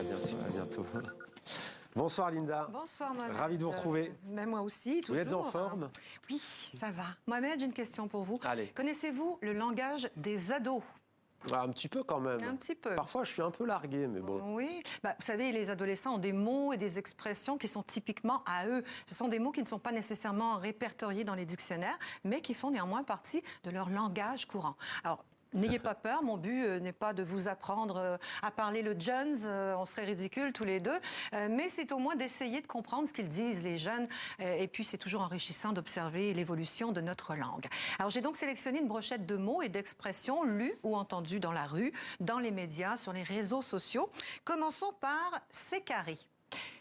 bientôt, à bientôt. Bonsoir Linda. Bonsoir Mohamed. Ravi de vous retrouver. Mais moi aussi, toujours. Vous êtes en forme? Oui, ça va. Mohamed, j'ai une question pour vous. Allez. Connaissez-vous le langage des ados? Un petit peu quand même. Un petit peu. Parfois, je suis un peu largué, mais bon. Oui. Vous savez, les adolescents ont des mots et des expressions qui sont typiquement à eux. Ce sont des mots qui ne sont pas nécessairement répertoriés dans les dictionnaires, mais qui font néanmoins partie de leur langage courant. Alors, n'ayez pas peur, mon but n'est pas de vous apprendre à parler le Jones, on serait ridicules tous les deux, mais c'est au moins d'essayer de comprendre ce qu'ils disent, les jeunes, et puis c'est toujours enrichissant d'observer l'évolution de notre langue. Alors j'ai donc sélectionné une brochette de mots et d'expressions lus ou entendus dans la rue, dans les médias, sur les réseaux sociaux. Commençons par c'est carré.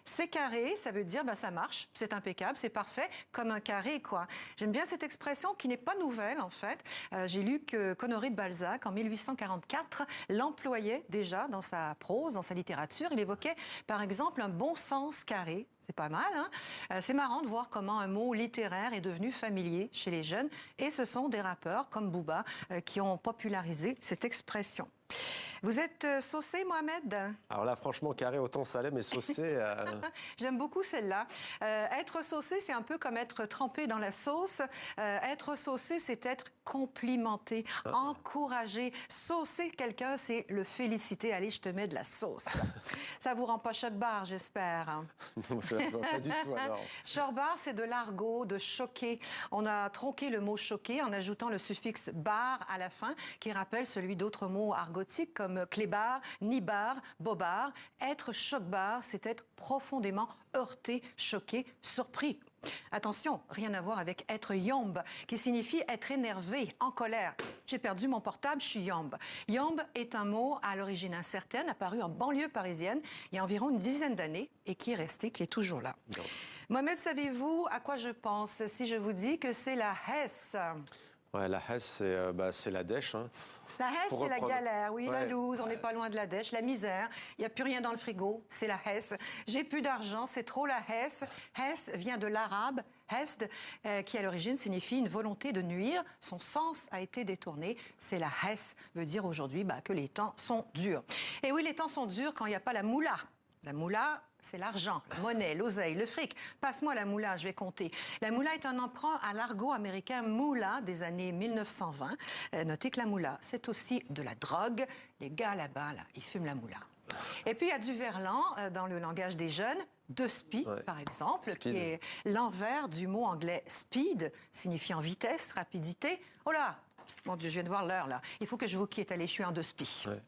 C'est carré, ça veut dire ça marche, c'est impeccable, c'est parfait, comme un carré, quoi. J'aime bien cette expression qui n'est pas nouvelle, en fait. J'ai lu qu'Honoré de Balzac, en 1844, l'employait déjà dans sa prose, dans sa littérature. Il évoquait, par exemple, un bon sens carré. C'est pas mal, hein? C'est marrant de voir comment un mot littéraire est devenu familier chez les jeunes. Et ce sont des rappeurs comme Booba qui ont popularisé cette expression. Vous êtes saucé, Mohamed? Alors là, franchement, carré, autant ça l'est, mais saucé... J'aime beaucoup celle-là. Être saucé, c'est un peu comme être trempé dans la sauce. Être saucé, c'est être complimenté, encouragé. Saucer quelqu'un, c'est le féliciter. Allez, je te mets de la sauce. Ça vous rend pas choc-barre, j'espère. Non, pas du tout, alors. Choc-barre, c'est de l'argot, de choquer. On a tronqué le mot choquer en ajoutant le suffixe bar à la fin, qui rappelle celui d'autres mots argotiques comme clébard, nibard, bobard. Être choc-barre, c'est être profondément heurté, choqué, surpris. Attention, rien à voir avec être yombe, qui signifie être énervé, en colère. J'ai perdu mon portable, je suis yombe. Yombe est un mot à l'origine incertaine, apparu en banlieue parisienne il y a environ une dizaine d'années et qui est resté, qui est toujours là. Non. Mohamed, savez-vous à quoi je pense si je vous dis que c'est la Hesse? Ouais, la Hesse, c'est la dèche, hein. La Hesse, c'est la galère, oui, la loose, on n'est pas loin de la dèche, la misère, il n'y a plus rien dans le frigo, c'est la Hesse. J'ai plus d'argent, c'est trop la Hesse. Hesse vient de l'arabe Hesd, qui à l'origine signifie une volonté de nuire. Son sens a été détourné. C'est la Hesse, veut dire aujourd'hui que les temps sont durs. Et oui, les temps sont durs quand il n'y a pas la moula. La moula, c'est l'argent, la monnaie, l'oseille, le fric. Passe-moi la moula, je vais compter. La moula est un emprunt à l'argot américain moula des années 1920. Notez que la moula, c'est aussi de la drogue. Les gars là-bas, ils fument la moula. Et puis il y a du verlan dans le langage des jeunes. De spi, par exemple, speed, qui est l'envers du mot anglais speed, signifiant vitesse, rapidité. Oh là! Mon Dieu, je viens de voir l'heure, là. Il faut que je vous quitte. Allez, je suis en de spi. Ouais.